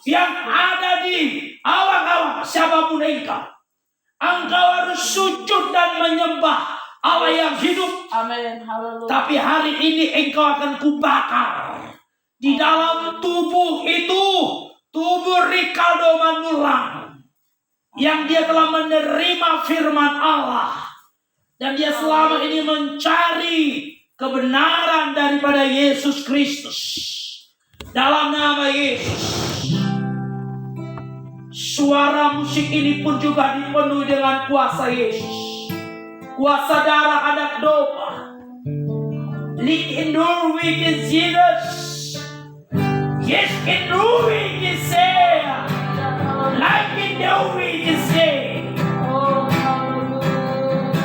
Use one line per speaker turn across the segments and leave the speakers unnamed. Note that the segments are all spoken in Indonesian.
yang ada di awang-awang, siapapun engkau harus sujud dan menyembah Allah yang hidup.
Amin. Haleluya.
Tapi hari ini engkau akan kubakar di dalam tubuh itu, tubuh Ricardo Manurang, yang dia telah menerima firman Allah, dan dia selama ini mencari kebenaran daripada Yesus Kristus. Dalam nama Yesus, suara musik ini pun juga dipenuhi dengan kuasa Yesus, kuasa darah anak domba. Likinurwi Jesus, yes kinurwi Yesaya, likinurwi Yesaya.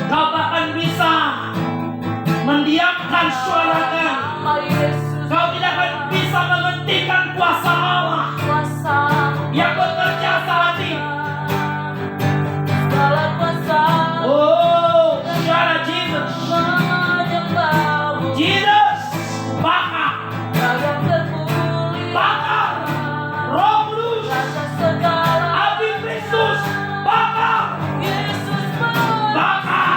Kau akan bisa mendiamkan suaranya. Kau tidak akan bisa menghentikan kuasa Allah yang bekerja saat ini. Oh, suara Jesus. Jesus, bakar. Bakar. Roh Kudus. Api Kristus, bakar. Bakar.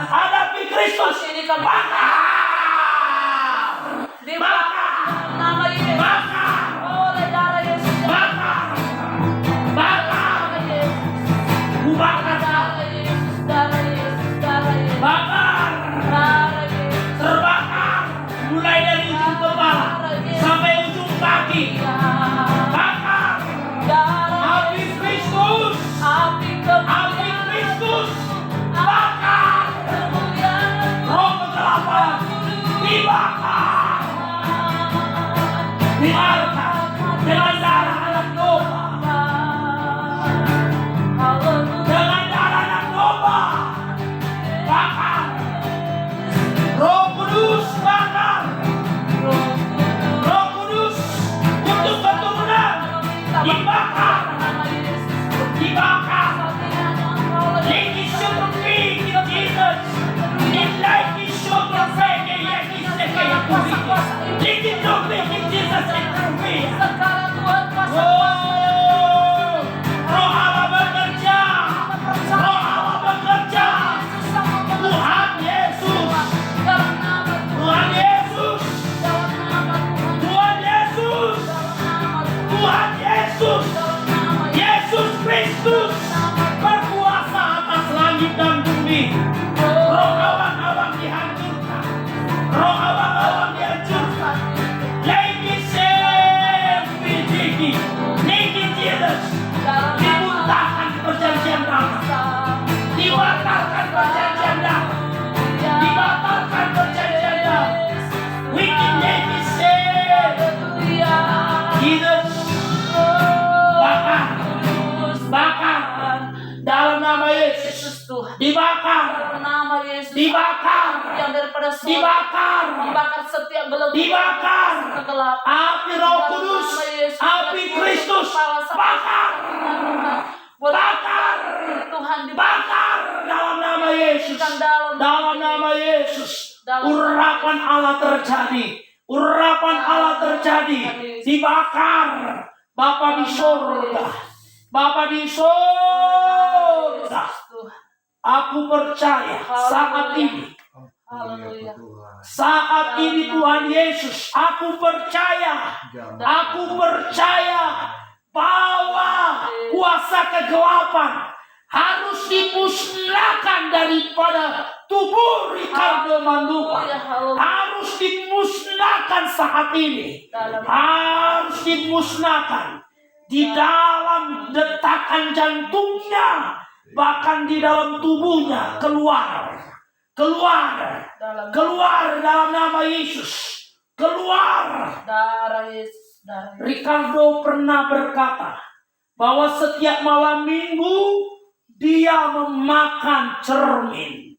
Hadapi Kristus, bakar,
Nama Yesus.
bakar,
Oleh darah Yesus.
bakar, bakar, ku bakar,
Darah Yesus. Darah Yesus. Darah Yesus.
bakar,
Darah Yesus.
terbakar, mulai dari ujung kepala sampai ujung kaki, bakar, api Kristus,
Api
api Kristus, bakar, roh kegelapan, dibakar, diharapkan dengan darah anak domba, dengan darah anak domba, bakar, Roh Kudus bakar, Roh Kudus untuk keturunan, dibakar, dibakar. Lady Sugar Pig in Jesus, in life is sugar pig, yes, is the way of it. Lady Sugar Pig in Jesus, and through me. Oh, Roh Allah bekerja, Roh Allah bekerja. Tuhan Yesus, Tuhan Yesus, Tuhan Yesus, Tuhan Yesus, Yesus Kristus berkuasa atas langit dan bumi. Roh awang-awang dihancurkan, roh awang-awang dihancurkan. Lady Sempidiki, Lady Jesus, dimuntahkan perjanjian lama, dibatalkan perjanjian lama, dibatalkan perjanjian lama. Wicked Lady Jesus, bakar, bakar dalam nama Yesus, dibakar,
Nama Yesus.
dibakar,
Yang daripada surga.
dibakar,
Dibakar setiap gelap.
dibakar.
Kegelapan.
Api Roh Kudus, api Kristus, bakar, bakar,
Tuhan
bakar dalam nama Yesus, dalam nama Yesus. Urapan Allah terjadi, urapan Allah terjadi, dibakar. Bapa di surga, Bapa di surga, aku percaya saat ini,
Haleluya.
saat ini Tuhan Yesus, aku percaya bahwa kuasa kegelapan harus dimusnahkan daripada tubuh Ricardo Manduka. Harus dimusnahkan saat ini, harus dimusnahkan di dalam detakan jantungnya, bahkan di dalam tubuhnya. Keluar dalam nama Yesus, keluar.
Darah Yesus. Darah Yesus.
Ricardo pernah berkata bahwa setiap malam minggu dia memakan cermin.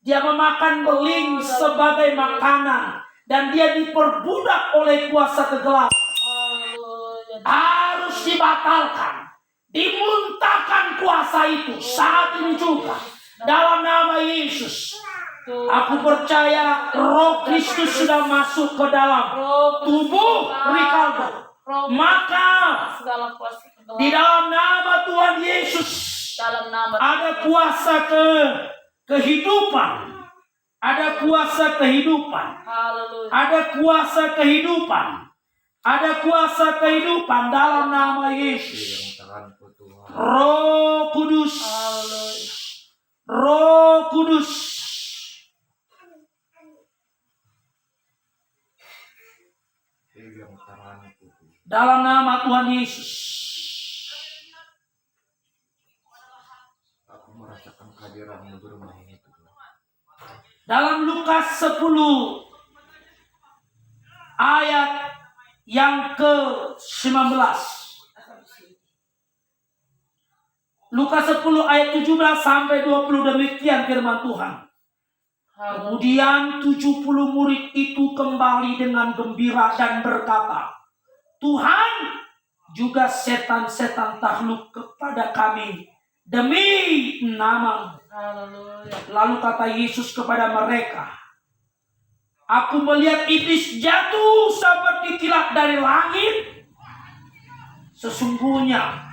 Dia memakan beling sebagai makanan. Dan dia diperbudak oleh kuasa kegelapan.
Haleluya.
Harus dibatalkan. Dimuntahkan kuasa itu saat ini juga. Dalam nama Yesus. Aku percaya Roh Kristus sudah masuk ke dalam tubuh Ricardo. Maka
segala kuasa
di
kegelapan
dalam nama Tuhan Yesus
dalam nama
ada kuasa kehidupan. Ada kuasa kehidupan.
Haleluya.
Ada kuasa kehidupan. Ada kuasa kehidupan dalam nama Yesus. Roh Kudus.
Haleluya.
Roh Kudus. Dalam nama Tuhan Yesus.
Aku merasakan kehadiran-Mu di rumah ini.
Dalam Lukas 10 ayat yang ke-19. Lukas 10 ayat 17 sampai 20 demikian firman Tuhan. Kemudian 70 murid itu kembali dengan gembira dan berkata, Tuhan, juga setan-setan takluk kepada kami demi nama-Mu.
Haleluya.
Lalu kata Yesus kepada mereka, aku melihat iblis jatuh seperti kilat dari langit. Sesungguhnya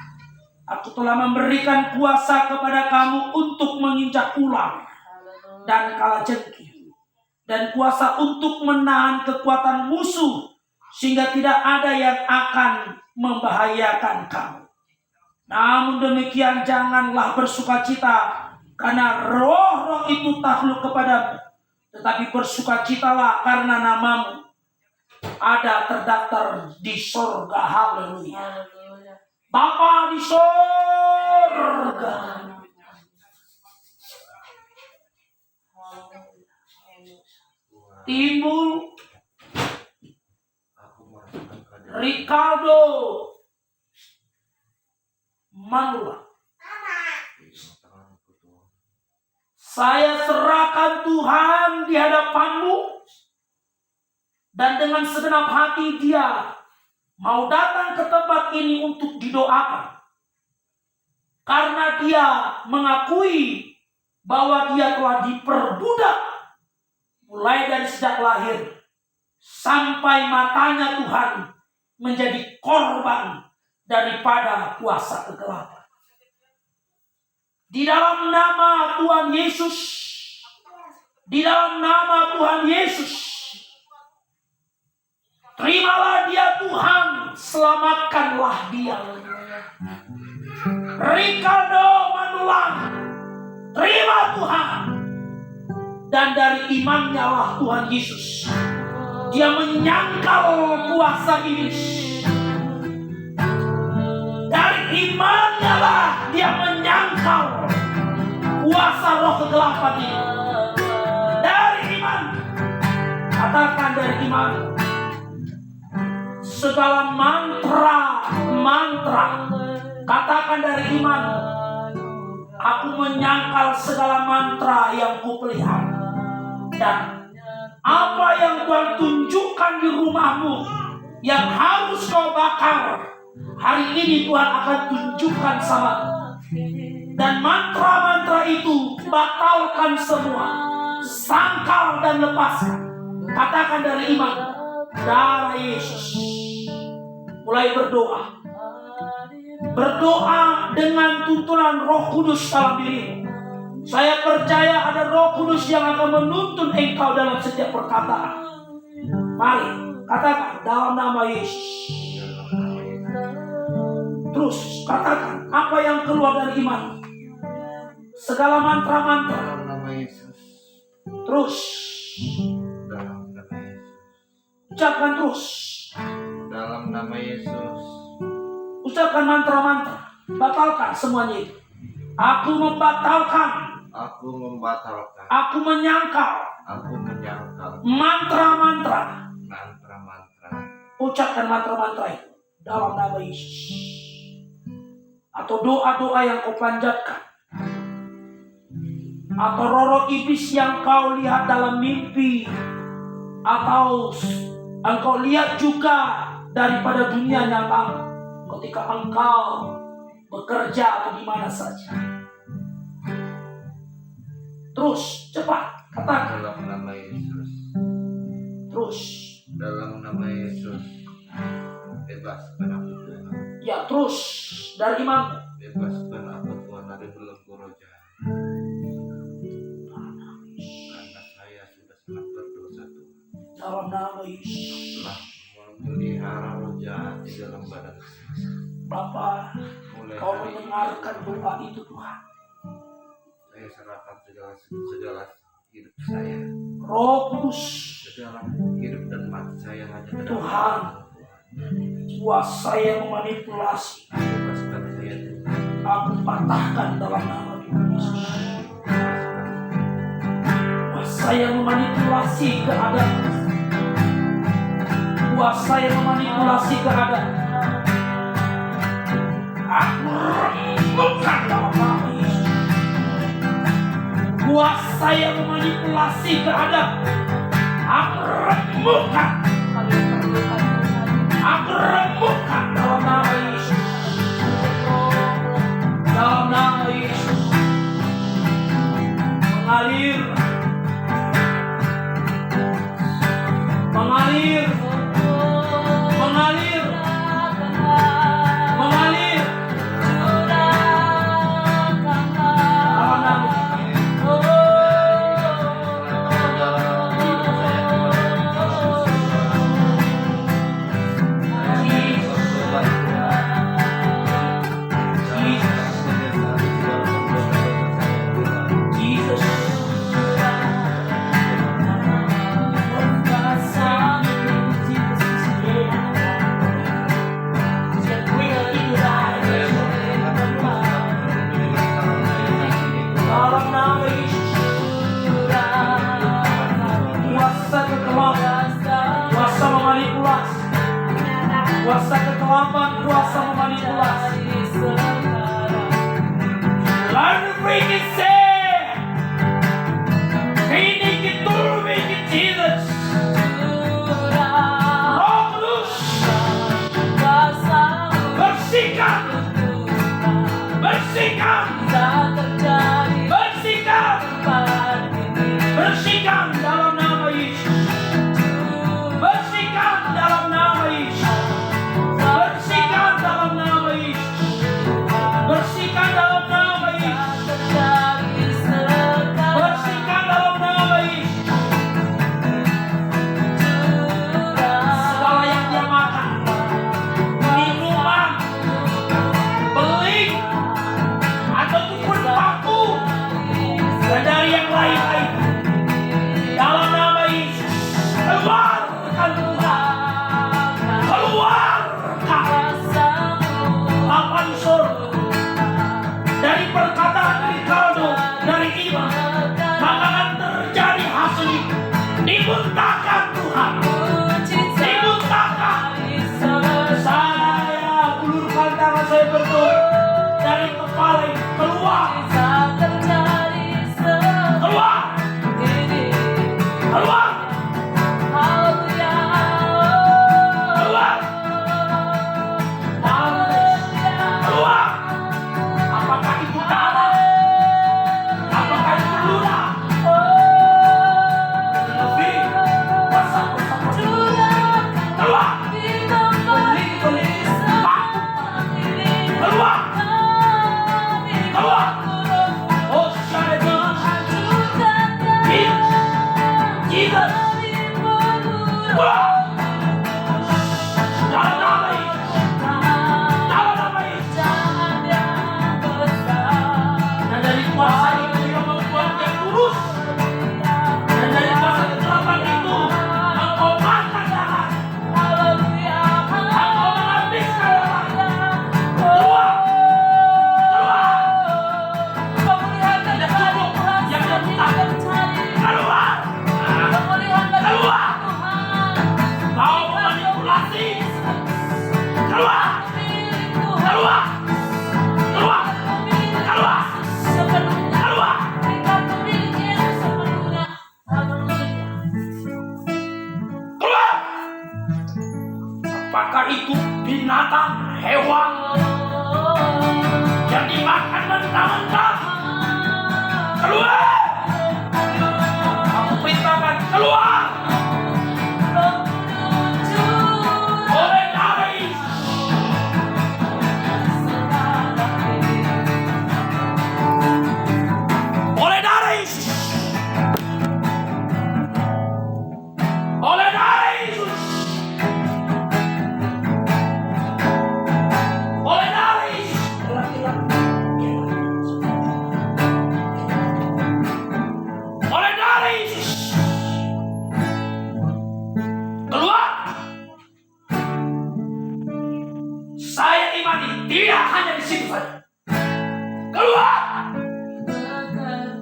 aku telah memberikan kuasa kepada kamu untuk menginjak ular dan kalajengking, dan kuasa untuk menahan kekuatan musuh, sehingga tidak ada yang akan membahayakan kamu. Namun demikian janganlah bersukacita karena roh-roh itu takluk kepadamu, tetapi bersukacitalah karena nama-Mu ada terdaftar di sorga. Haleluya.
Haleluya.
Bapa di sorga. Timbul Ricardo Manula. Saya serahkan Tuhan di hadapan-Mu, dan dengan segenap hati dia mau datang ke tempat ini untuk didoakan. Karena dia mengakui bahwa dia telah diperbudak mulai dari sejak lahir sampai matanya Tuhan menjadi korban daripada kuasa kegelapan. Di dalam nama Tuhan Yesus, di dalam nama Tuhan Yesus, terimalah dia Tuhan, selamatkanlah dia. Ricardo Manulang, terima Tuhan. Dan dari imannya lah Tuhan Yesus, dia menyangkal kuasa iblis. Dari imannya lah dia menyangkal kuasa roh kegelapan ini. Dari iman, katakan dari iman, segala mantra, katakan dari iman, aku menyangkal segala mantra yang kupelihara. Dan apa yang Tuhan tunjukkan di rumahmu yang harus kau bakar, hari ini Tuhan akan tunjukkan sama. Dan mantra-mantra itu batalkan semua, sangkal dan lepaskan. Katakan dari iman, darah Yesus. Mulai berdoa. Berdoa dengan tuntunan Roh Kudus dalam dirimu. Saya percaya ada Roh Kudus yang akan menuntun engkau dalam setiap perkataan. Mari katakan dalam nama Yesus. Terus katakan apa yang keluar dari iman. Segala mantra-mantra.
Dalam nama Yesus.
Terus
Dalam nama Yesus.
ucapkan terus.
Dalam nama Yesus.
Ucapkan mantra-mantra. Batalkan semuanya itu. Aku membatalkan.
Aku membatalkan.
Aku menyangkal.
Aku menyangkal
Mantra-mantra.
mantra-mantra.
Ucapkan mantra-mantra itu dalam nama Yesus. Atau doa-doa yang kau panjatkan atau roh iblis yang kau lihat dalam mimpi, atau engkau lihat juga daripada dunia nyata ketika engkau bekerja atau di mana saja. Terus cepat katakan.
Dalam nama Yesus.
Terus.
Dalam nama Yesus. Bebaskan aku Tuhan.
Ya, terus dari iman.
Bebaskan aku Tuhan dari belenggu roh jahat. Karena saya sudah sangat berdosa Tuhan.
Dalam nama Yesus.
Telah memelihara roh jahat di dalam badan saya.
Bapa,
Mulai
kau
hari ini
mendengarkan doa itu Tuhan.
saya serahkan segala hidup saya.
Roh Kudus,
Segala hidup dan mati saya hanya ke dalam
Tuhan. Kuasa yang memanipulasi,
bebaskan saya Tuhan.
aku patahkan dalam nama Tuhan Yesus. Kuasa yang memanipulasi keadaan, kuasa yang memanipulasi keadaan, aku remukkan dalam nama Yesus. Kuasa yang memanipulasi keadaan, aku remukkan. Aku remukkan dalam nama Yesus. Dalam nama Yesus. Mengalir. Mengalir. Mengalir. Mengalir. Dalam nama Jesus. Dalam nama Yesus. Kuasa kegelapan, kuasa memanipulasi, kuasa kegelapan, kuasa memanipulasi. Lalu bikin saya, ini kita bikin Jesus. Roh Kudus, bersihkan, bersihkan, bersihkan, bersihkan dalam nama Yesus. Bersihkan dalam nama Yesus. Bersihkan dalam nama Yesus. Bersihkan dalam nama Yesus.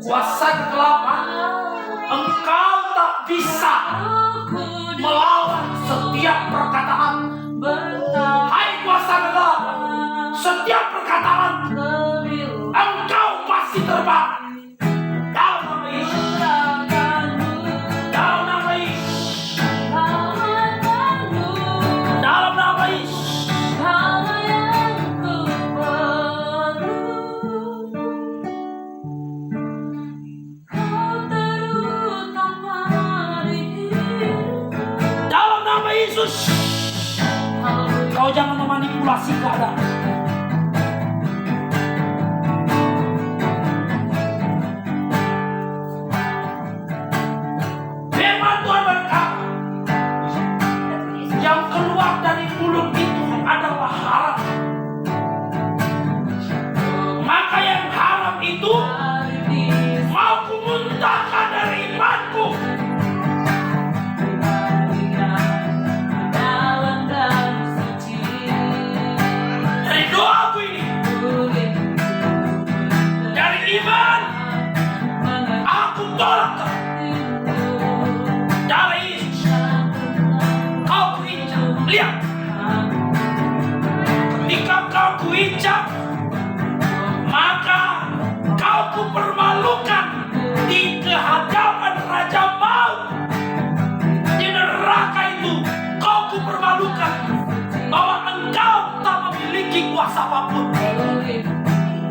kuasa kegelapan, engkau tak bisa melawan setiap perkataan. Hai kuasa kegelapan, setiap perkataan engkau pasti terbang. Dalam nama Yesus, dalam nama Yesus, dalam nama Yesus. Dalam nama Yesus, kau jangan memanipulasi keadaan. Firman Tuhan berkata, yang keluar dari mulut itu adalah haram. Maka yang haram itu mau kumuntahkan dari imanku. Dari doaku ini, dari iman, aku tolak kau. Dari Yesus, kau kuinjak. Lihat, ketika kau kuinjak, maka kau kupermalukan di kehadapan Raja Maut. Di neraka itu kau kupermalukan bahwa engkau tak memiliki kuasa apapun.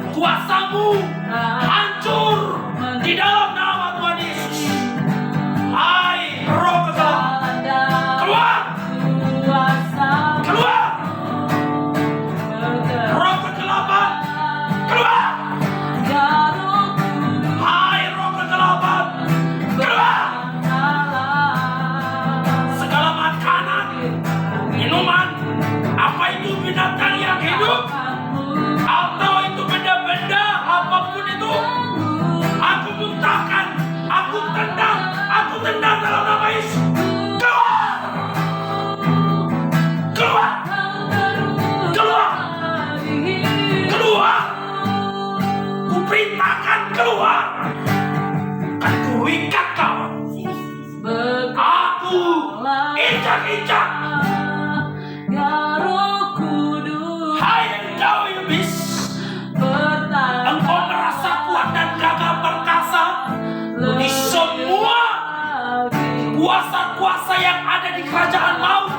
Kuasamu hancur di dalam nama Tuhan Yesus. Hai roh kegelapan, keluar, keluar. Roh kegelapan, keluar. Hai roh kegelapan, keluar. Segala makanan, minuman, apa itu binatang yang hidup, atau itu benda-benda apapun itu, aku muntahkan, aku tendang dalam nama Yesus. Keluar, keluar, keluar, keluar. Kuperintahkan keluar. Akan kuikat kau. Aku injak-injak. Hai engkau iblis, engkau merasa kuat dan gagah perkasa. Di semua kuasa-kuasa yang ada di kerajaan maut,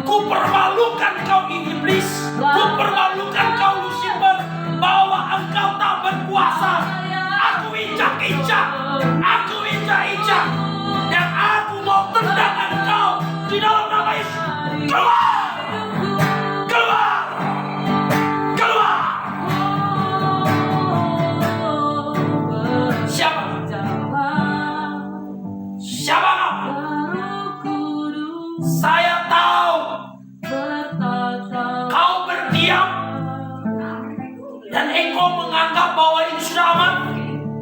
kupermalukan kau iblis, kupermalukan kau Lucifer, bahwa engkau tak berkuasa. Aku injak-injak, aku injak-injak, dan aku mau tendang engkau di dalam nama Yesus. Keluar, keluar, keluar. Siapa? Siapa kau? Saya tahu kau berdiam dan engkau menganggap bahwa ini sudah aman.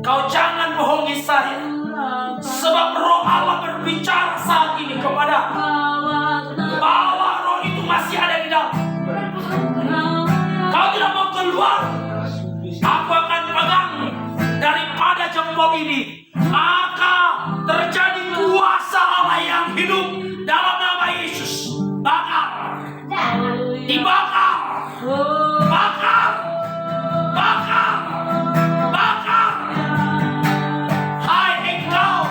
Kau jangan bohongi saya, sebab roh Allah berbicara saat ini kepada bahwa roh itu masih ada di dalam. Kau tidak mau keluar, aku akan pegang daripada jempol ini, maka terjadi kuasa Allah yang hidup dalam nama Yesus. Bakar, dibakar, bakar, bakar, bakar. Hai engkau,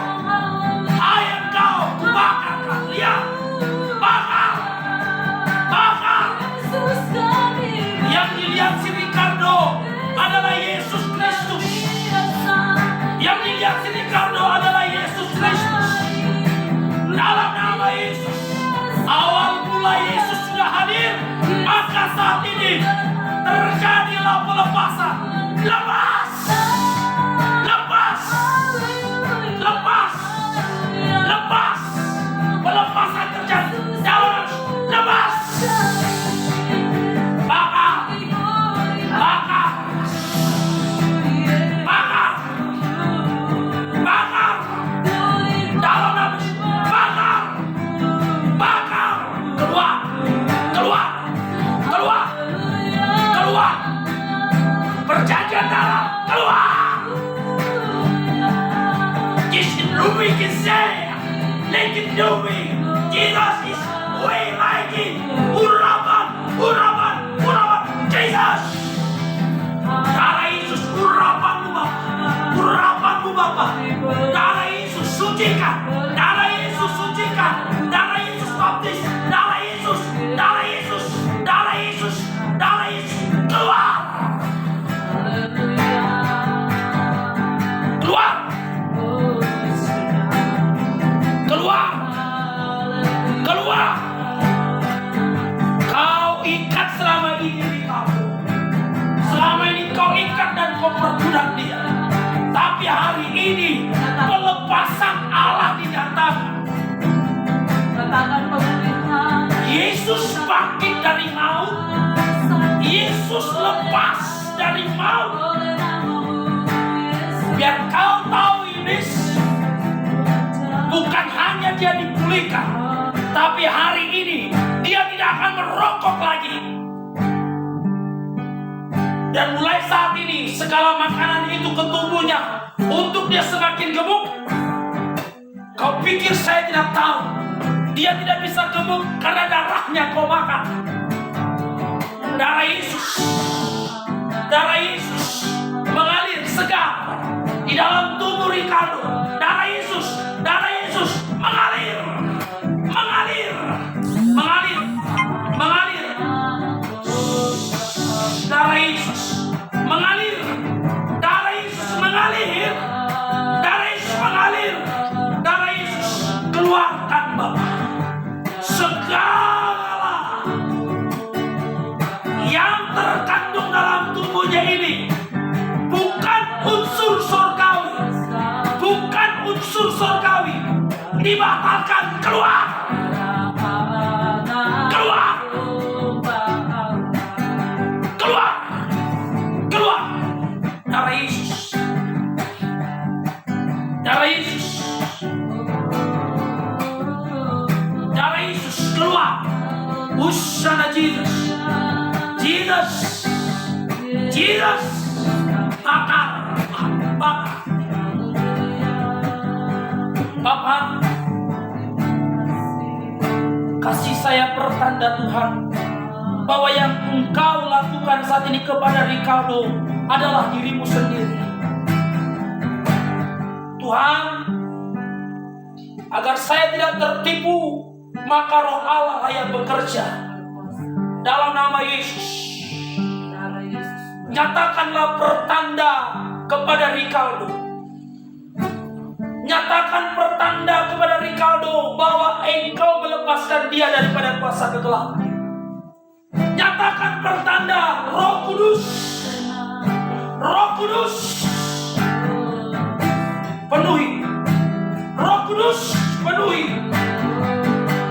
bakar kalian, bakar, bakar. Yang dilihat si Ricardo adalah Yesus Kristus. Yang dilihat si Ricardo making new way. Jesus is way making. Urapan. Jesus. Darah Yesus, urapanmu Bapa. Darah Yesus sucikan. Darah Yesus sucikan. Darah Yesus baptis. Darah Yesus. Keluar. Kau ikat selama ini kamu. Selama ini kau ikat dan kau perbudak dia. Tapi hari ini pelepasan Allah dinyatakan. Yesus bangkit dari maut. Yesus lepas dari maut. Biar kau tahu iblis, bukan hanya dia dipulihkan, tapi hari ini dia tidak akan merokok lagi. Dan mulai saat ini segala makanan itu ke tubuhnya untuk dia semakin gemuk. Kau pikir saya tidak tahu? Dia tidak bisa gemuk karena darahnya kau makan. Darah Yesus mengalir segar di dalam tubuh Ricardo. Darah Yesus mengalir. Darah Yesus mengalir. Darah Yesus keluarkan Bapa. Segala yang terkandung dalam tubuhnya ini bukan unsur surgawi, dibatalkan. Keluar. Darah Yesus keluar. Usana Jesus bakar. Bapak, kasih saya pertanda Tuhan bahwa yang Engkau lakukan saat ini kepada Ricardo adalah dirimu sendiri. Tuhan, agar saya tidak tertipu, maka Roh Allah yang bekerja. Dalam nama Yesus, nyatakanlah pertanda kepada Ricardo. Nyatakan pertanda kepada Ricardo bahwa Engkau melepaskan dia daripada kuasa kegelapan. Nyatakan pertanda. Roh Kudus penuhi. Roh Kudus penuhi.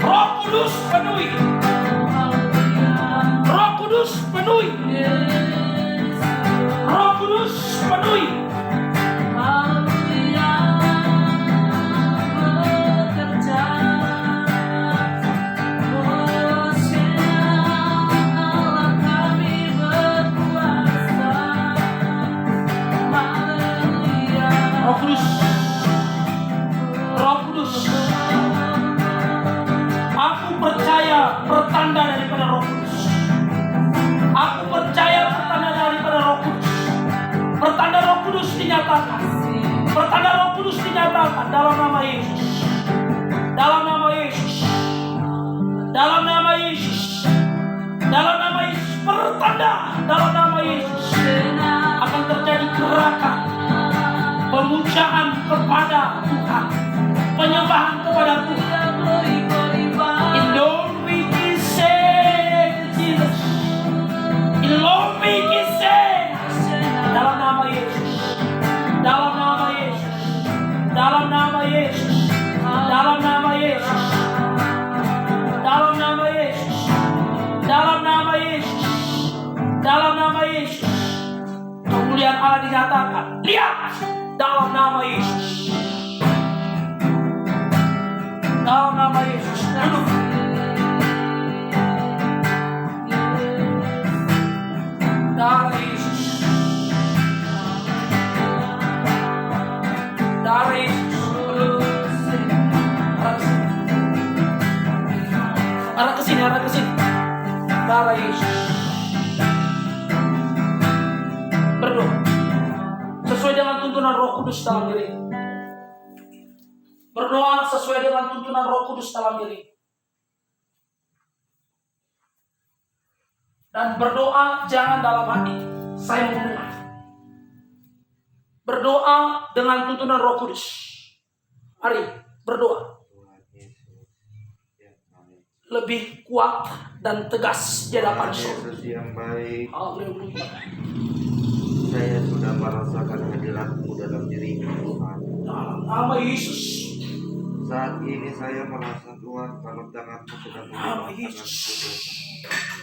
Roh Kudus penuhi. Roh Kudus penuhi. Roh Kudus penuhi. Roh Kudus, aku percaya pertanda daripada Roh Kudus. Aku percaya pertanda daripada Roh Kudus. Pertanda Roh Kudus dinyatakan. Pertanda Roh Kudus dinyatakan dalam nama Yesus. Dalam nama Yesus. Dalam nama Yesus. Dalam nama Yesus. Pertanda dalam nama Yesus. Akan terjadi gerakan pemujaan kepada Tuhan, penyembahan kepada Tuhan. Dalam nama Yesus. Dalam nama Yesus. Dalam nama Yesus. Dalam nama Yesus. Dalam nama Yesus. Dalam nama Yesus. Dalam nama Yesus. Kemuliaan Allah dinyatakan. Lihat. Dalam nama Yesus. Dalam nama Yesus. Duduk. Darah Yesus. Darah Yesus. Duduk. dengan tuntunan Roh Kudus dalam diri. Berdoa sesuai dengan tuntunan Roh Kudus dalam diri. Dan berdoa jangan dalam hati. Saya mau mendengar. Berdoa dengan tuntunan Roh Kudus. Mari berdoa.
Tuhan Yesus yang baik.
Lebih kuat dan tegas di hadapan
Tuhan
surga.
Yesus yang baik.
Haleluya.
Saya sudah merasakan hadirat-Mu dalam diriku Tuhan.
Dalam nama Yesus.
Saat ini saya merasa Tuhan kalau tangan-Mu sudah
Nama
memegang
Yesus.
tanganku.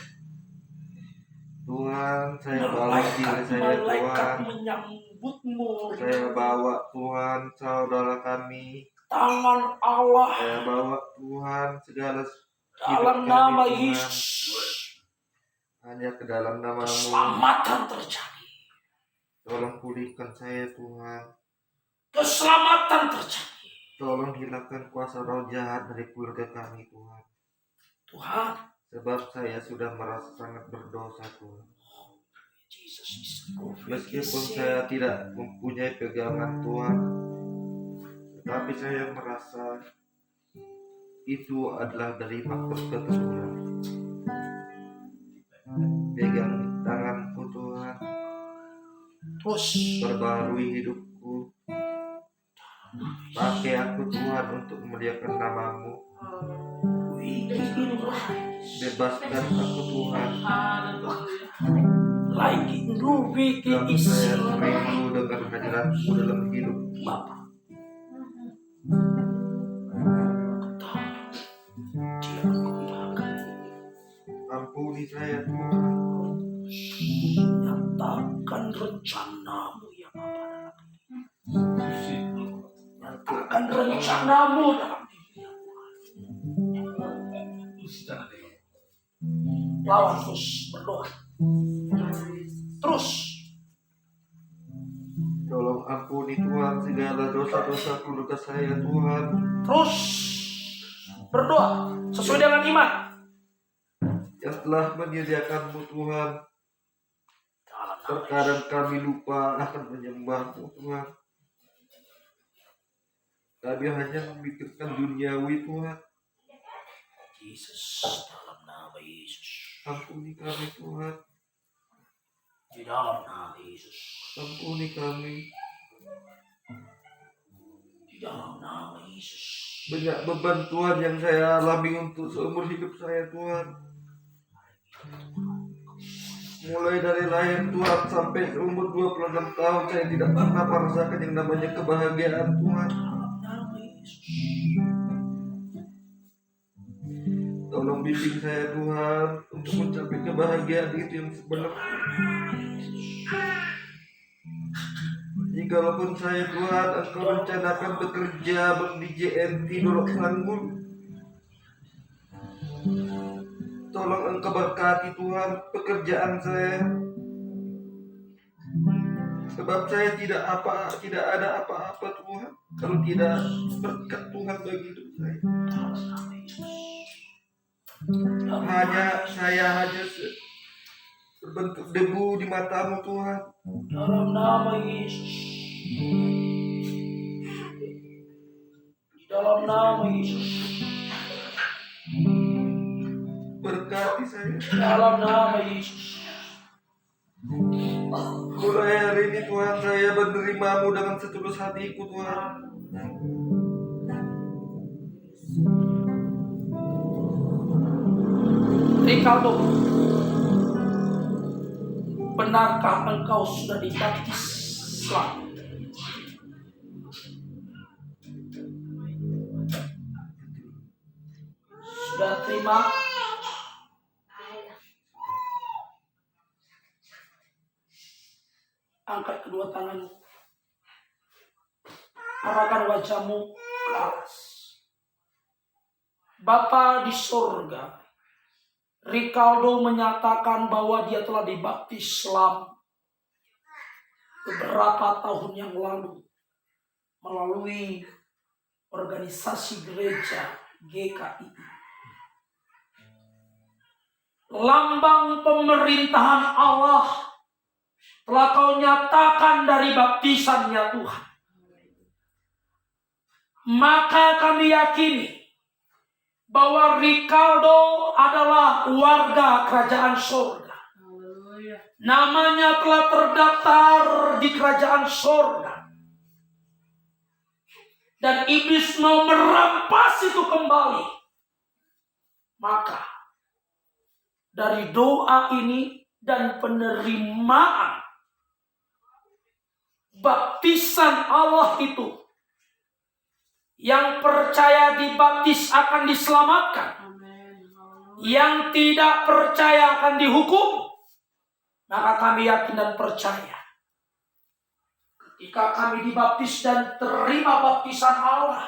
Tuhan, saya bawa diri saya
Malaikat
Tuhan.
menyambutmu.
Saya bawa Tuhan saudara kami.
Tangan Allah
Saya bawa Tuhan segala hidup
dalam
kami
nama
Tuhan.
Yesus.
Hanya ke dalam nama-Mu.
Keselamatan terjadi.
Tolong pulihkan saya Tuhan.
Keselamatan terjadi.
Tolong hilangkan kuasa roh jahat dari keluarga kami Tuhan.
Tuhan,
Sebab saya sudah merasa sangat berdosa Tuhan. Meskipun saya tidak mempunyai pegangan Tuhan, tetapi saya merasa itu adalah dari faktor keturunan. Pegang tanganku Tuhan,
terus
perbarui hidupku. Pakai aku Tuhan untuk memuliakan nama-Mu. Bebaskan aku Tuhan.
lagi nubi ke
Dan
isi
saya rindu dengan hadirat-Mu dalam hidup.
Bapa.
Ampuni saya Tuhan.
Nyatakan rencanamu ya Bapa dalam diri. Nyatakan rencanamu dalam diri ya Tuhan. Lawan terus berdoa. Terus
Tolong ampuni Tuhan segala dosa-dosa keluarga saya Tuhan.
terus berdoa sesuai dengan iman.
Yang telah menyediakan-Mu Tuhan.
Dalam nama
Terkadang kami lupa akan menyembah-Mu Tuhan. Kami hanya memikirkan duniawi Tuhan.
Yesus, dalam nama Yesus.
Ampuni kami Tuhan.
Di dalam nama Yesus.
Ampuni kami.
Di dalam nama Yesus.
Banyak beban Tuhan yang saya alami untuk seumur hidup saya Tuhan. Mulai dari lahir Tuhan sampai umur 26 tahun saya tidak pernah merasakan yang namanya kebahagiaan Tuhan.
Dalam nama Yesus.
Tolong bimbing saya Tuhan untuk mencapai kebahagiaan itu yang sebenarnya. Jikalaupun saya Tuhan Engkau rencanakan bekerja di JNT Dolok Sanggul, tolong Engkau berkati Tuhan pekerjaan saya. Sebab saya tidak ada apa-apa Tuhan kalau tidak berkat Tuhan bagi hidup saya. Saya hanya berbentuk debu di mata-Mu Tuhan.
Dalam nama Yesus. Di dalam nama Yesus.
Berkati saya.
Dalam nama Yesus.
Mulai hari ini Tuhan saya menerima-Mu dengan setulus hatiku Tuhan.
Ricardo, benarkah engkau sudah dibaptis Islam? Sudah terima? Angkat kedua tanganmu. Arahkan wajahmu ke atas. Bapa di surga, Ricardo menyatakan bahwa dia telah dibaptis Islam beberapa tahun yang lalu melalui organisasi gereja GKI. Lambang pemerintahan Allah telah kau nyatakan dari baptisannya Tuhan. Maka kami yakini bahwa Ricardo adalah warga kerajaan surga.
Haleluya.
Namanya telah terdaftar di kerajaan surga. Dan iblis mau merampas itu kembali. Maka dari doa ini dan penerimaan baptisan Allah itu, yang percaya dibaptis akan diselamatkan,
Amin. Haleluya.
yang tidak percaya akan dihukum. Maka kami yakin dan percaya, ketika kami dibaptis dan terima baptisan Allah,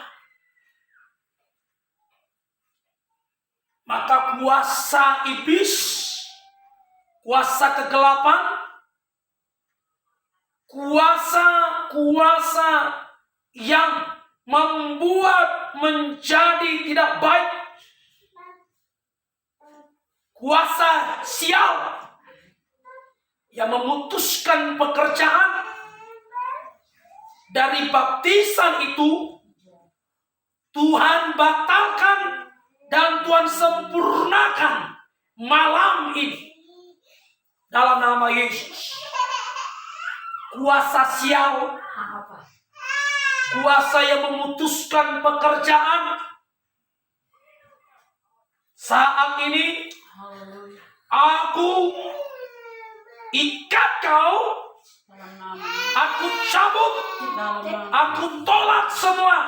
maka kuasa iblis, kuasa kegelapan, kuasa yang membuat menjadi tidak baik, kuasa sial yang memutuskan pekerjaan dari baptisan itu, Tuhan batalkan dan Tuhan sempurnakan malam ini dalam nama Yesus. Kuasa sial,
Apa?
kuasa yang memutuskan pekerjaan saat ini,
Haleluya.
aku ikat kau,
Dalam nama
aku cabut,
dalam nama
aku tolak semua,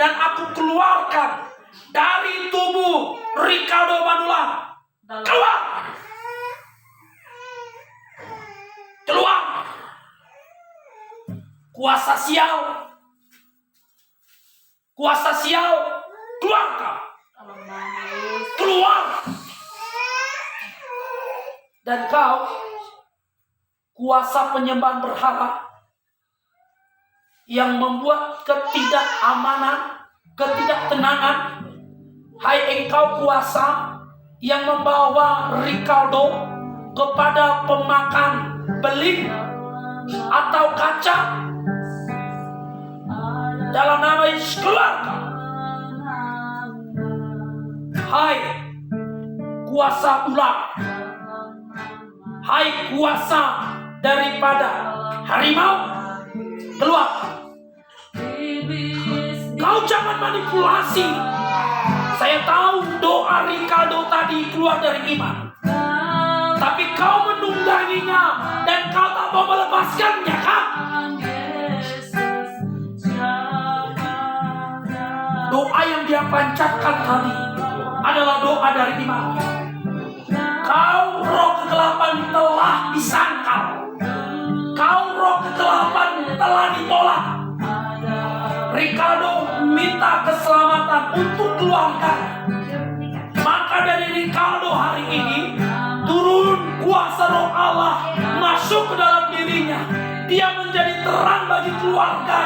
dan aku keluarkan dari tubuh Ricardo Manula.
dalam
Keluar! Keluar! Kuasa sial, keluar kau!
dalam nama Yesus.
Keluar! Dan kau, kuasa penyembahan berhala yang membuat ketidakamanan, ketidaktenangan, hai engkau kuasa yang membawa Ricardo kepada pemakan beling atau kaca, dalam nama Yesus keluar kau. Hai kuasa ular, hai kuasa daripada harimau, keluar. Kau jangan manipulasi. Saya tahu doa Ricardo tadi keluar dari iman, tapi kau menungganginya dan kau tak mau melepaskannya, kan? Doa yang dia panjatkan tadi adalah doa dari iman. Kau roh kegelapan telah disangkal, kau roh kegelapan telah ditolak. Ricardo minta keselamatan untuk keluarga. Maka dari Ricardo hari ini turun kuasa roh Allah masuk ke dalam dirinya. Dia menjadi terang bagi keluarga.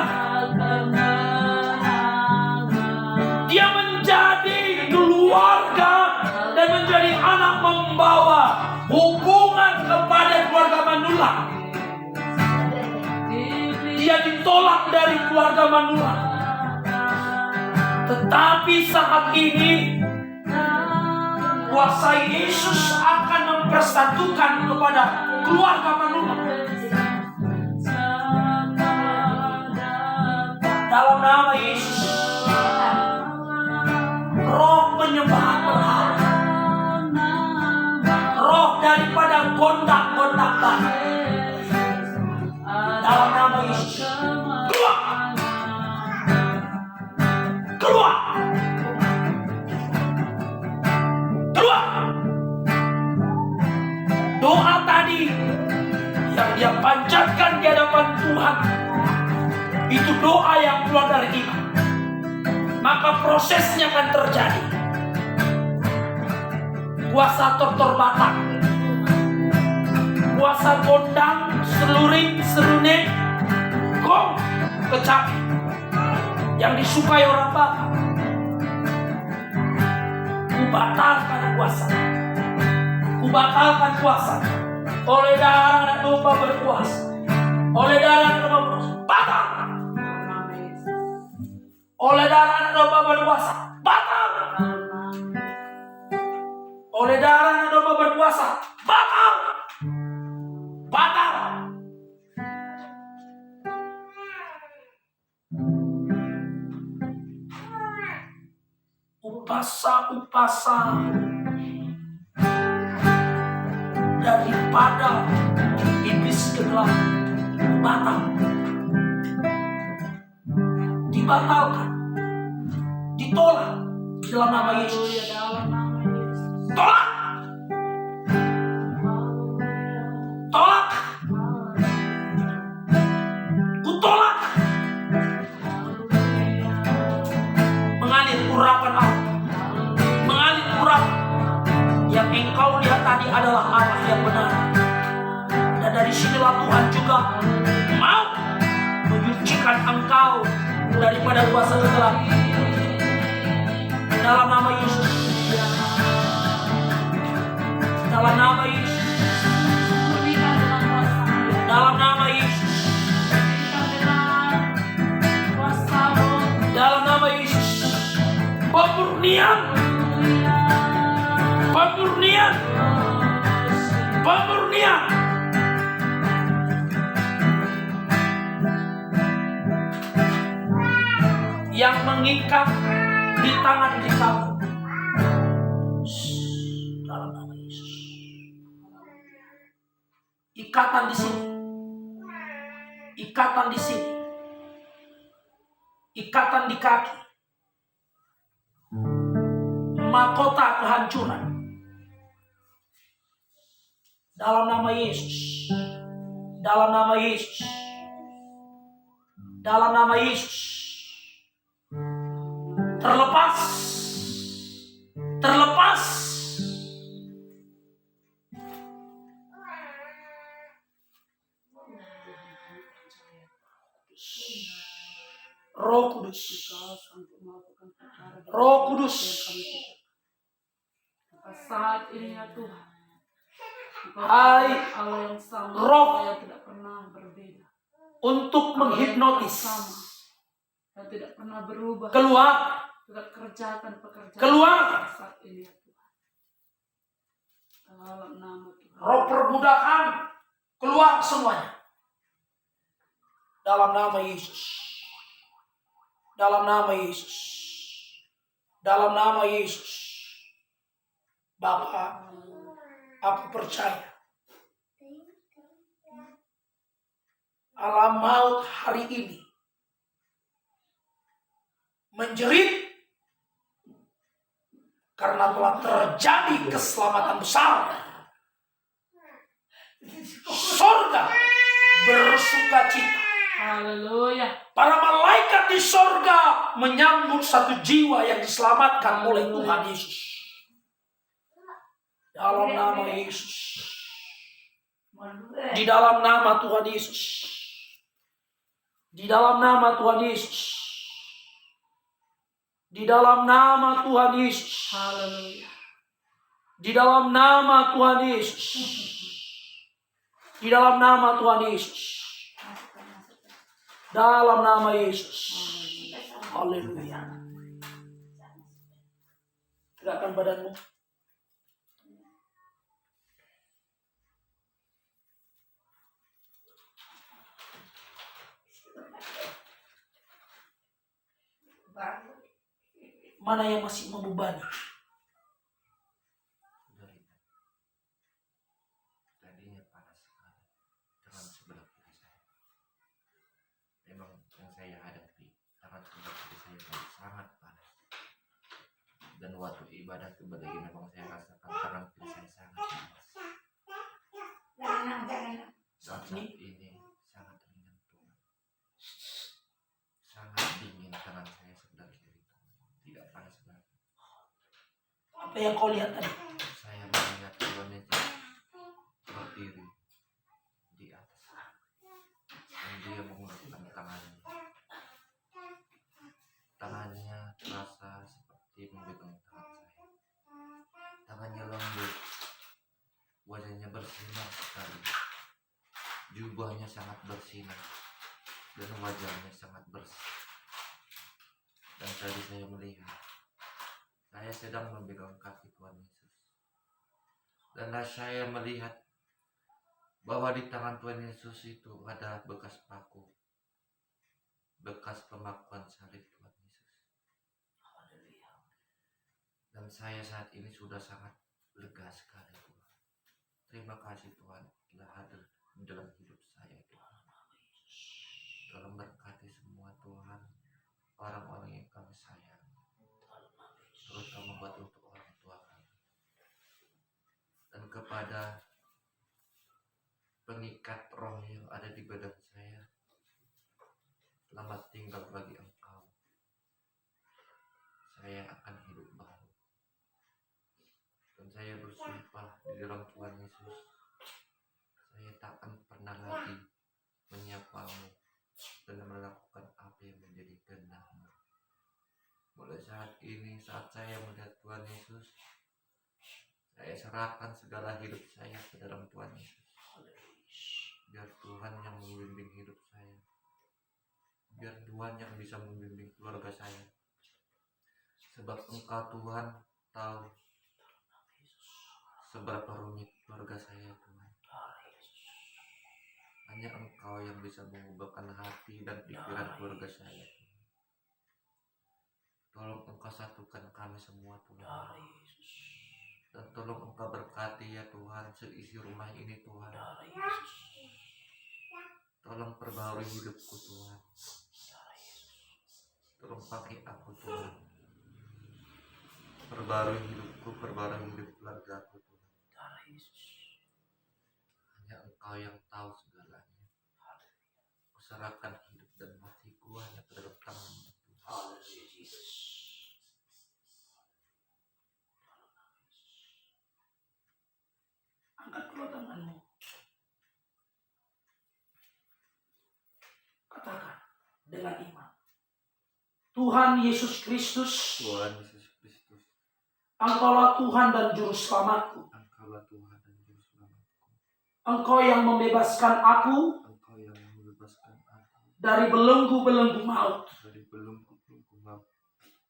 Dia menjadi keluarga dan menjadi anak membawa hubungan kepada keluarga Manula. Dia ditolak dari keluarga Manula. Tetapi saat ini kuasa Yesus akan mempersatukan kepada keluarga Manula. Dalam nama Yesus, roh penyembahan berhala, roh daripada gondak-gondakan, dalam nama Yesus, keluar, keluar, keluar. Doa tadi yang dia panjatkan di hadapan Tuhan, itu doa yang keluar dari iman. Maka prosesnya akan terjadi. Kuasa tortor batak, kuasa gondang, seluring, serune, gong, kecapi yang disukai orang Batak, kubatalkan kuasa, kubatalkan kuasa oleh darah anak domba berkuasa. Oleh darah anak domba berkuasa, batal.
Dalam nama Yesus.
Oleh darah anak domba berkuasa, batal.
Dalam nama.
Oleh darah anak domba berkuasa, batal. Batal. Upasa-upasa daripada iblis gelap batal, dibatalkan, ditolak di dalam nama
Haleluya.
Yesus.
Dalam nama Yesus.
Tolak, tolak, kutolak. Mengalir urapan Allah, mengalir urapan yang engkau lihat tadi adalah Allah yang benar. Dan dari sinilah Tuhan juga mau menyucikan engkau daripada kuasa gelap. Dalam nama Yesus, dalam nama Yesus,
Murnikan dengan kuasa.
dalam nama Yesus,
Murnikan dengan kuasa Roh.
dalam nama Yesus. Pemurnian, pemurnian, pemurnian. Yang mengikat di tangan kamu. Dalam nama Yesus. Ikatan di sini. Ikatan di sini. Ikatan di kaki. Mahkota kehancuran. Dalam nama Yesus. Dalam nama Yesus. Dalam nama Yesus. Terlepas. Terlepas. Roh Kudus. Roh Kudus.
Saat ini ya Tuhan. Engkau
Hai,
Allah yang sama,
Roh.
Allah yang tidak pernah berbeda.
Untuk menghipnotis.
Sama. Dan tidak pernah berubah.
Keluar.
Tidak kerjakan pekerjaan.
Keluar.
Saat ini ya Tuhan. Dalam nama Tuhan.
Roh perbudakan. Keluar semuanya. Dalam nama Yesus. Dalam nama Yesus. Dalam nama Yesus. Bapa, aku percaya alam maut hari ini menjerit karena telah terjadi keselamatan besar. Sorga bersuka cita.
Haleluya.
Para malaikat di sorga menyambut satu jiwa yang diselamatkan oleh Tuhan Yesus. Dalam nama Yesus. Di dalam nama Tuhan Yesus. Di dalam nama Tuhan Yesus. Di dalam nama Tuhan Yesus.
Haleluya.
Di dalam nama Tuhan Yesus. Di dalam nama Tuhan Yesus. Dalam nama Yesus. Haleluya. Tegakkan badanmu. Mana yang masih membebani?
Tadinya panas sekali tangan sebelah kiri saya. Memang yang saya hadapi tangan sebelah kiri saya sangat panas. Dan waktu ibadah kepada ini memang saya rasakan tangan kiri saya sangat panas. Saat ini sangat ringan Tuhan. Sangat dingin tangan saya sebelah kiri. Tidak panas lagi.
Apa yang kau lihat tadi?
Saya melihat wanita berdiri di atas dan dia menggunakan tangannya. Tangannya terasa seperti memegang tangan saya. Tangannya lembut, wajahnya bersinar sekali. Juga Tubuhnya sangat bersinar dan wajahnya sangat bersih. Dan tadi saya melihat saya sedang memegang kaki Tuhan Yesus. Dan saya melihat bahwa di tangan Tuhan Yesus itu ada bekas paku, bekas pemakuan salib Tuhan Yesus. Dan saya saat ini sudah sangat lega sekali Tuhan. Terima kasih Tuhan telah hadir di dalam hidup saya Tuhan. Tolong berkati semua Tuhan orang-orang yang kami sayang, terutama buat untuk orang tua kami. Dan kepada pengikat roh yang ada di badan saya, selamat tinggal bagi Engkau. Saya akan hidup baru. Dan saya bersumpah di dalam Tuhan Yesus, saya tak akan pernah lagi menyapamu dan melakukan apa yang menjadi kehendak-Mu. Mulai saat ini, saat saya melihat Tuhan Yesus, saya serahkan segala hidup saya ke dalam Tuhan Yesus. Biar Tuhan yang membimbing hidup saya. Biar Tuhan yang bisa membimbing keluarga saya. Sebab Engkau Tuhan tahu seberapa rumit keluarga saya Tuhan. Hanya Engkau yang bisa mengubahkan hati dan pikiran keluarga saya. Tolong Engkau satukan kami semua Tuhan. Dan tolong Engkau berkati ya Tuhan seisi rumah ini Tuhan. Tolong perbaharui hidupku Tuhan. Tolong pakai aku Tuhan. Perbaharui hidupku, perbaharui hidup keluargaku Tuhan. Hanya Engkau yang tahu segalanya. Kuserahkan hidup dan matiku hanya ke dalam tangan-Mu Tuhan.
Angkat kedua tanganmu. Katakan dengan iman. Tuhan Yesus Kristus,
Tuhan Yesus Kristus,
Engkaulah Tuhan dan Juru Selamatku.
Engkaulah Tuhan dan Juru Selamatku.
Engkau yang membebaskan aku
Engkau yang membebaskan aku
dari belenggu-belenggu maut.
dari belenggu-belenggu maut.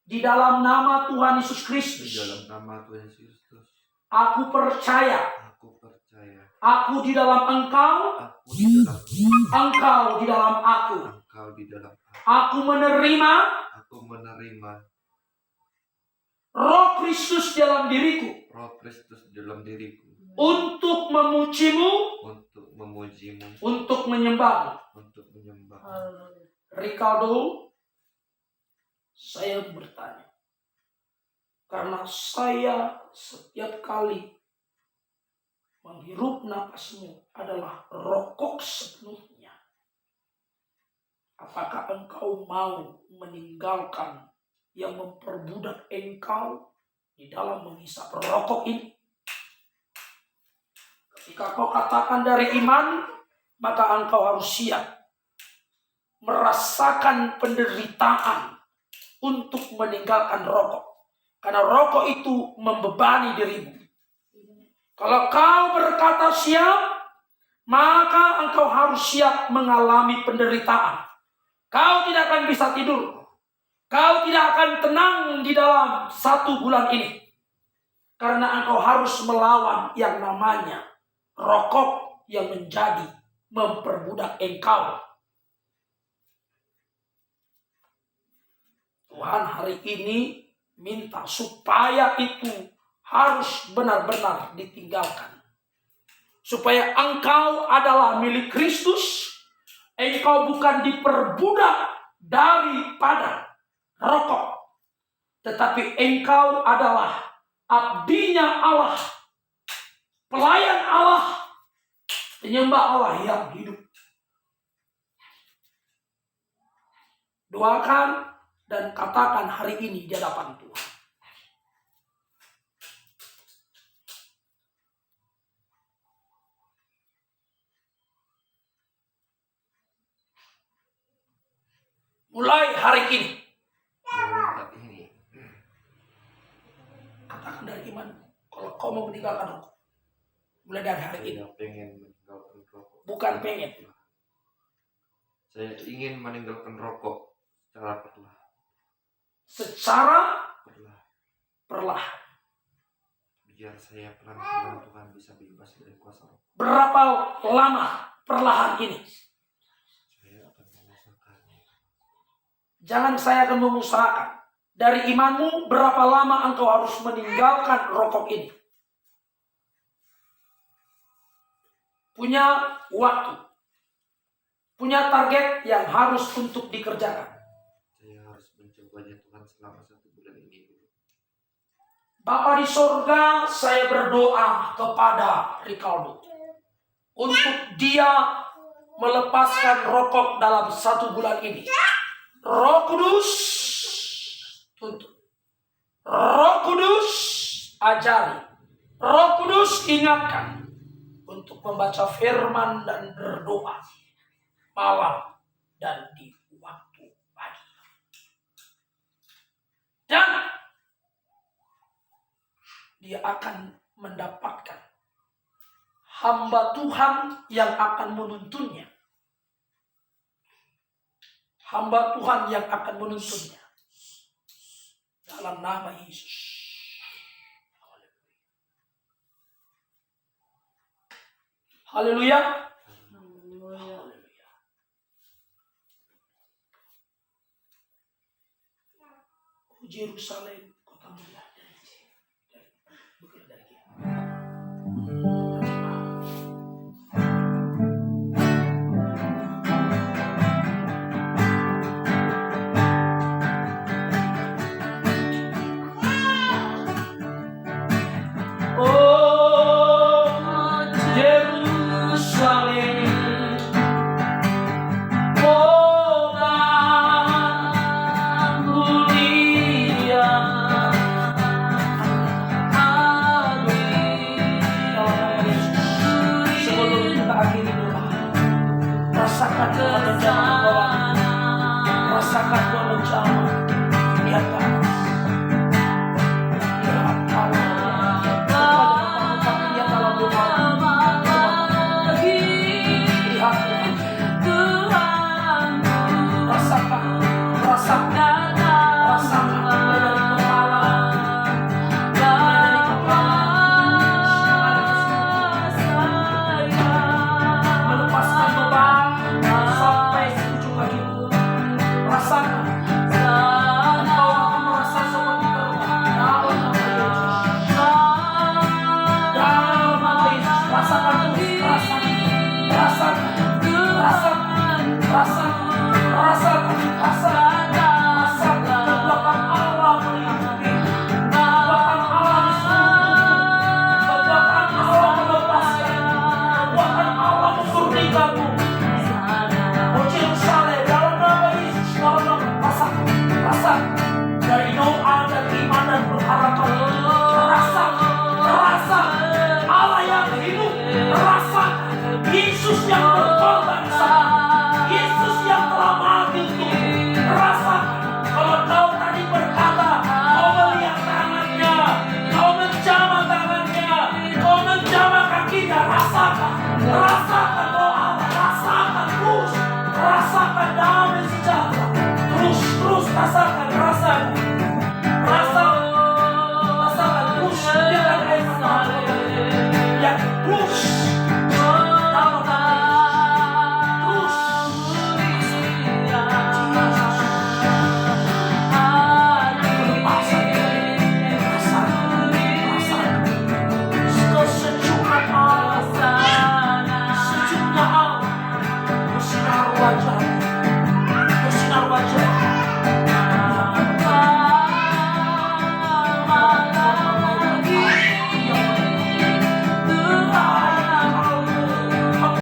Di dalam nama Tuhan Yesus
Di
Kristus,
dalam nama Tuhan Yesus Kristus,
aku percaya.
aku percaya.
Aku di dalam Engkau,
Aku di dalam
Engkau di dalam aku.
Engkau di dalam aku.
Aku menerima
Aku menerima
Roh Kristus dalam diriku
Roh Kristus dalam diriku
untuk memujimu,
untuk memujimu,
untuk menyembahmu.
untuk menyembah.
Ricardo, saya bertanya, karena saya setiap kali menghirup napasmu adalah rokok sepenuhnya. Apakah engkau mau meninggalkan yang memperbudak engkau di dalam menghisap rokok ini? Ketika kau katakan dari iman, maka engkau harus siap merasakan penderitaan untuk meninggalkan rokok. Karena rokok itu membebani dirimu. Kalau kau berkata siap, maka engkau harus siap mengalami penderitaan. Kau tidak akan bisa tidur. Kau tidak akan tenang di dalam 1 bulan ini. Karena engkau harus melawan yang namanya rokok yang menjadi memperbudak engkau. Tuhan hari ini minta supaya itu harus benar-benar ditinggalkan. Supaya engkau adalah milik Kristus. Engkau bukan diperbudak daripada rokok. Tetapi engkau adalah abdinya Allah. Pelayan Allah. Penyembah Allah yang hidup. Doakan dan katakan hari ini di hadapan Tuhan. Mulai hari ini.
Mulai ini.
Katakan dari iman. Kalau kau mau meninggalkan rokok. Mulai dari hari ini.
Saya pengen meninggalkan rokok.
Bukan pengen.
Saya ingin meninggalkan rokok secara perlahan.
Secara
Perlahan.
perlahan.
Biar saya pelan-pelan Tuhan bisa bebas dari kuasa rokok.
Berapa lama perlahan ini?
Saya akan mengusahakannya.
Jangan saya akan mengusahakan. Dari imanmu, berapa lama engkau harus meninggalkan rokok ini? Punya waktu. Punya target yang harus untuk dikerjakan.
Saya harus mencobanya Tuhan selama 1 bulan ini dulu.
Bapa di sorga, saya berdoa kepada Ricardo untuk dia melepaskan rokok dalam 1 bulan ini. Roh Kudus tuntun. Roh Kudus ajari. Roh Kudus ingatkan untuk membaca firman dan berdoa malam dan di waktu pagi. Dan dia akan mendapatkan hamba Tuhan yang akan menuntunnya. Hamba Tuhan yang akan menuntunnya. Dalam nama Yesus. Haleluya.
Haleluya.
Yerusalem, kota mulia bukan dari kita. Oh, Yerusalem, kota mulia. Sebelum kita akhiri doa, rasakan doa menjamah di bawah, rasakan doa menjamah di atas. Lihat Allah, lihat dalam doa. Lihat Tuhan, rasakan, rasakan, rasakan mulai dari kepala, melepaskan beban sampai ujung kaki. Rasakan, engkau akan merasa seperti terbang dalam nama Yesus. Dalam nama Yesus, rasakan terus, rasakan, rasakan, rasakan, rasakan, rasakan, rasakan, rasakan kekuatan Allah melindungi, kekuatan Allah di seluruh, kekuatan Allah melepaskan, kekuatan Allah memurnikanmu. Oh Yerusalem, dalam nama Yesus, dalam nama, rasakan, rasakan dari doa dan iman dan pengharapan, rasakan, rasakan.